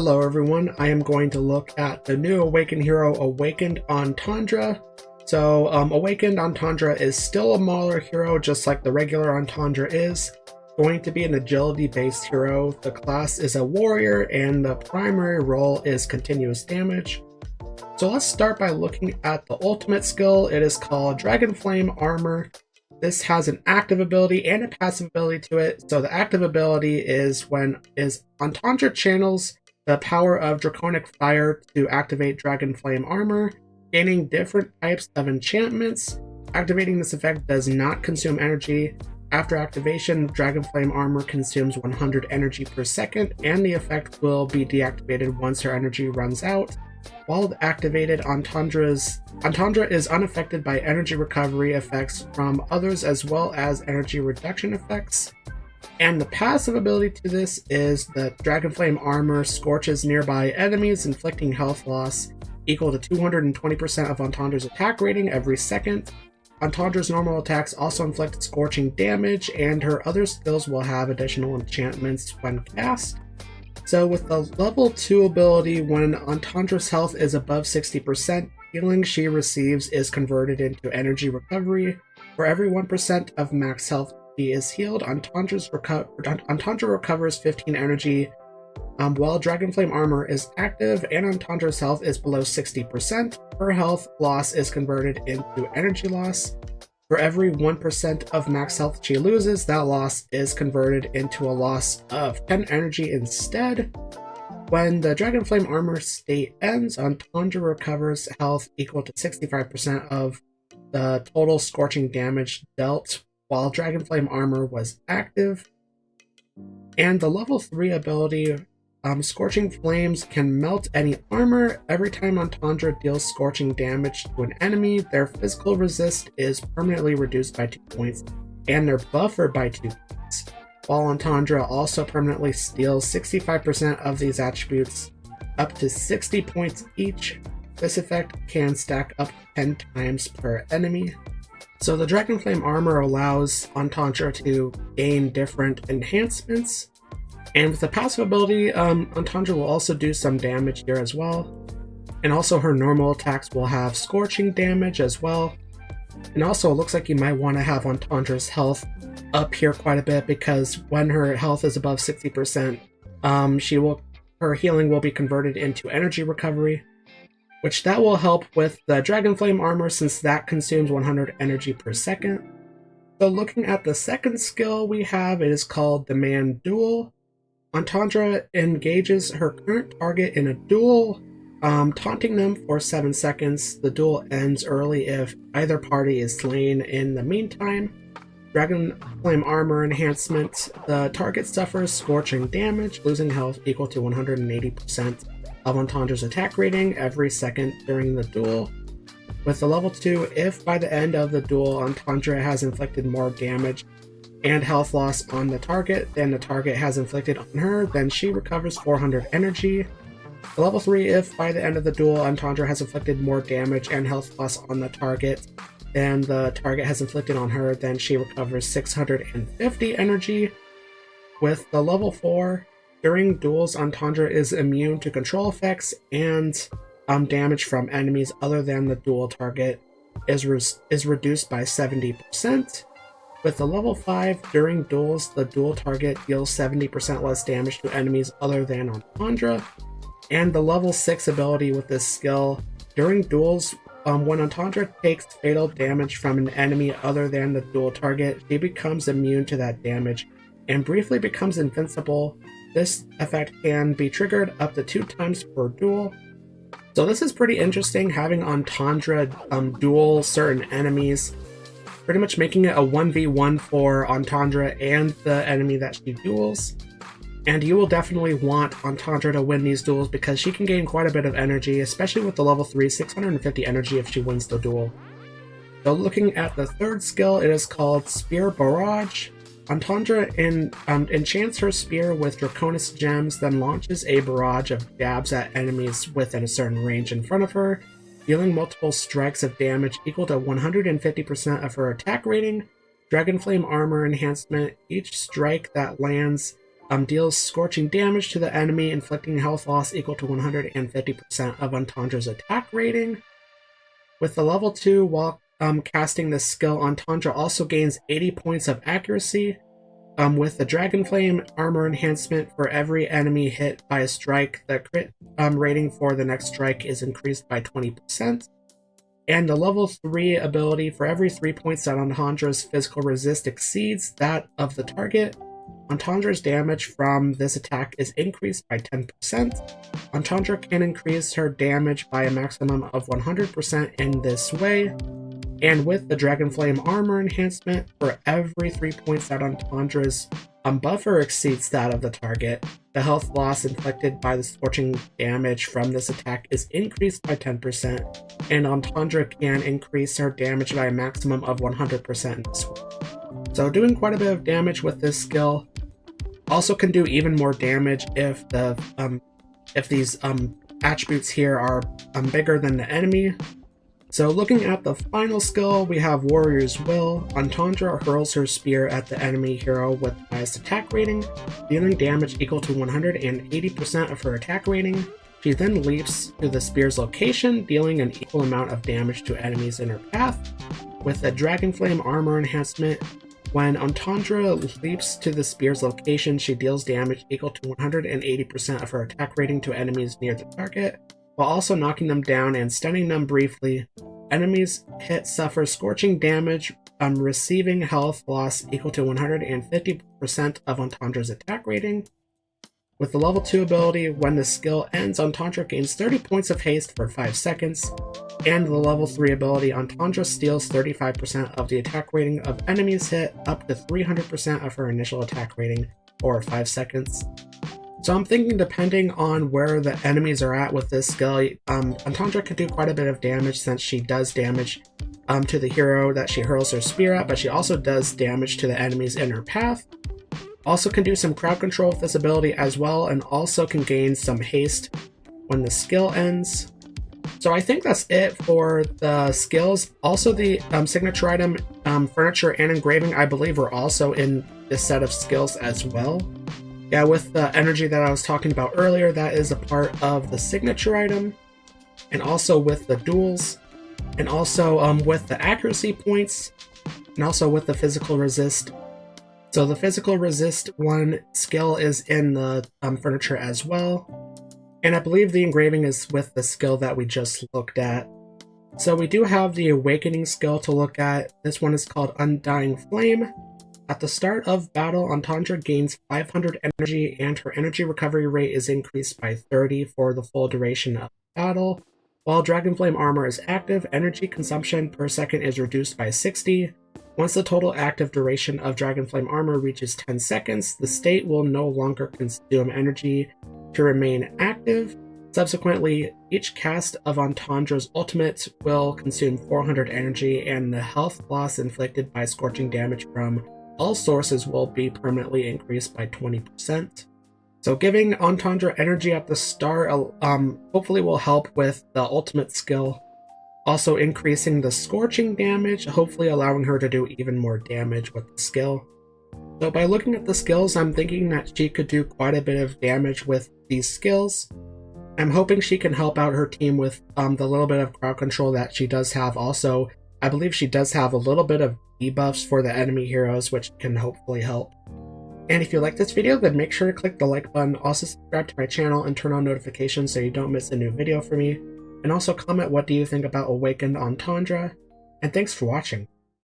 Hello everyone, I am going to look at the new Awakened hero, Awakened Antandra. So, Awakened Antandra is still a Mauler hero, just like the regular Antandra is. Going to be an agility-based hero. The class is a warrior, and the primary role is continuous damage. So let's start by looking at the ultimate skill. It is called Dragon Flame Armor. This has an active ability and a passive ability to it. So the active ability is Antandra channels the power of Draconic Fire to activate Dragon Flame Armor, gaining different types of enchantments. Activating this effect does not consume energy. After activation, Dragon Flame Armor consumes 100 energy per second, and the effect will be deactivated once her energy runs out. While activated, Antandra is unaffected by energy recovery effects from others as well as energy reduction effects. And the passive ability to this is that Dragon Flame Armor scorches nearby enemies, inflicting health loss equal to 220% of Antandra's attack rating every second. Antandra's normal attacks also inflict scorching damage, and her other skills will have additional enchantments when cast. So with the level 2 ability, when Antandra's health is above 60%, healing she receives is converted into energy recovery. For every 1% of max health she is healed, Antandra recovers 15 energy while Dragon Flame Armor is active and Antandra's health is below 60%. Her health loss is converted into energy loss. For every 1% of max health she loses, that loss is converted into a loss of 10 energy instead. When the Dragon Flame Armor state ends, Antandra recovers health equal to 65% of the total scorching damage dealt while Dragon Flame Armor was active. And the level 3 ability, Scorching Flames, can melt any armor. Every time Antandra deals scorching damage to an enemy, their physical resist is permanently reduced by 2 points, and their buffer by 2 points. While Antandra also permanently steals 65% of these attributes, up to 60 points each. This effect can stack up 10 times per enemy. So the Dragon Flame Armor allows Antandra to gain different enhancements. And with the passive ability, Antandra will also do some damage here as well. And also her normal attacks will have scorching damage as well. And also it looks like you might want to have Antandra's health up here quite a bit, because when her health is above 60%, her healing will be converted into energy recovery, which that will help with the Dragon Flame Armor since that consumes 100 energy per second. So looking at the second skill we have, it is called Demand Duel. Antandra engages her current target in a duel, taunting them for 7 seconds. The duel ends early if either party is slain in the meantime. Dragon Flame Armor enhancement. The target suffers scorching damage, losing health equal to 180% of Antandra's attack rating every second during the duel. With the level 2, if by the end of the duel Antandra has inflicted more damage and health loss on the target than the target has inflicted on her, then she recovers 400 energy. The level 3, if by the end of the duel Antandra has inflicted more damage and health loss on the target than the target has inflicted on her, then she recovers 650 energy. With the level 4, during duels, Antandra is immune to control effects, and damage from enemies other than the duel target is reduced by 70%. With the level 5, during duels, the duel target deals 70% less damage to enemies other than Antandra. And the level 6 ability with this skill, during duels, when Antandra takes fatal damage from an enemy other than the duel target, she becomes immune to that damage and briefly becomes invincible. This effect can be triggered up to 2 times per duel. So this is pretty interesting, having Antandra duel certain enemies, pretty much making it a 1v1 for Antandra and the enemy that she duels. And you will definitely want Antandra to win these duels because she can gain quite a bit of energy, especially with the level 3, 650 energy if she wins the duel. So looking at the third skill, it is called Spear Barrage. Antandra enchants her spear with Draconis gems, then launches a barrage of jabs at enemies within a certain range in front of her, dealing multiple strikes of damage equal to 150% of her attack rating. Dragon Flame Armor enhancement. Each strike that lands deals scorching damage to the enemy, inflicting health loss equal to 150% of Antandra's attack rating. With the level 2, while casting this skill, Antandra also gains 80 points of accuracy. With the Dragon Flame armor enhancement, for every enemy hit by a strike, the crit rating for the next strike is increased by 20%. And the level 3 ability, for every 3 points that Antandra's physical resist exceeds that of the target, Antandra's damage from this attack is increased by 10%. Antandra can increase her damage by a maximum of 100% in this way. And with the Dragon Flame armor enhancement, for every 3 points that Antandra's buffer exceeds that of the target, the health loss inflicted by the scorching damage from this attack is increased by 10%, and Antandra can increase her damage by a maximum of 100% in this way. So doing quite a bit of damage with this skill. Also can do even more damage if these attributes here are bigger than the enemy. So looking at the final skill, we have Warrior's Will. Antandra hurls her spear at the enemy hero with the highest attack rating, dealing damage equal to 180% of her attack rating. She then leaps to the spear's location, dealing an equal amount of damage to enemies in her path. With the Dragon Flame armor enhancement, when Antandra leaps to the spear's location, she deals damage equal to 180% of her attack rating to enemies near the target, while also knocking them down and stunning them briefly. Enemies hit suffer scorching damage, receiving health loss equal to 150% of Antandra's attack rating. With the level 2 ability, when the skill ends, Antandra gains 30 points of haste for 5 seconds, and the level 3 ability, Antandra steals 35% of the attack rating of enemies hit, up to 300% of her initial attack rating for 5 seconds. So I'm thinking, depending on where the enemies are at with this skill, Antandra could do quite a bit of damage, since she does damage to the hero that she hurls her spear at, but she also does damage to the enemies in her path. Also can do some crowd control with this ability as well, and also can gain some haste when the skill ends. So I think that's it for the skills. Also the signature item, furniture and engraving, I believe are also in this set of skills as well. Yeah, with the energy that I was talking about earlier, that is a part of the signature item, and also with the duels, and also with the accuracy points, and also with the physical resist. So the physical resist one skill is in the furniture as well, and I believe the engraving is with the skill that we just looked at. So we do have the awakening skill to look at. This one is called Undying Flame. At the start of battle, Antandra gains 500 energy, and her energy recovery rate is increased by 30 for the full duration of battle. While Dragon Flame armor is active, energy consumption per second is reduced by 60. Once the total active duration of Dragon Flame armor reaches 10 seconds, the state will no longer consume energy to remain active. Subsequently, each cast of Antandra's ultimate will consume 400 energy, and the health loss inflicted by scorching damage from all sources will be permanently increased by 20%. So giving Antandra energy at the start hopefully will help with the ultimate skill. Also increasing the scorching damage, hopefully allowing her to do even more damage with the skill. So by looking at the skills, I'm thinking that she could do quite a bit of damage with these skills. I'm hoping she can help out her team with the little bit of crowd control that she does have. Also, I believe she does have a little bit of debuffs for the enemy heroes, which can hopefully help. And if you like this video, then make sure to click the like button, also subscribe to my channel and turn on notifications so you don't miss a new video from me. And also comment what do you think about Awakened Antandra, and thanks for watching.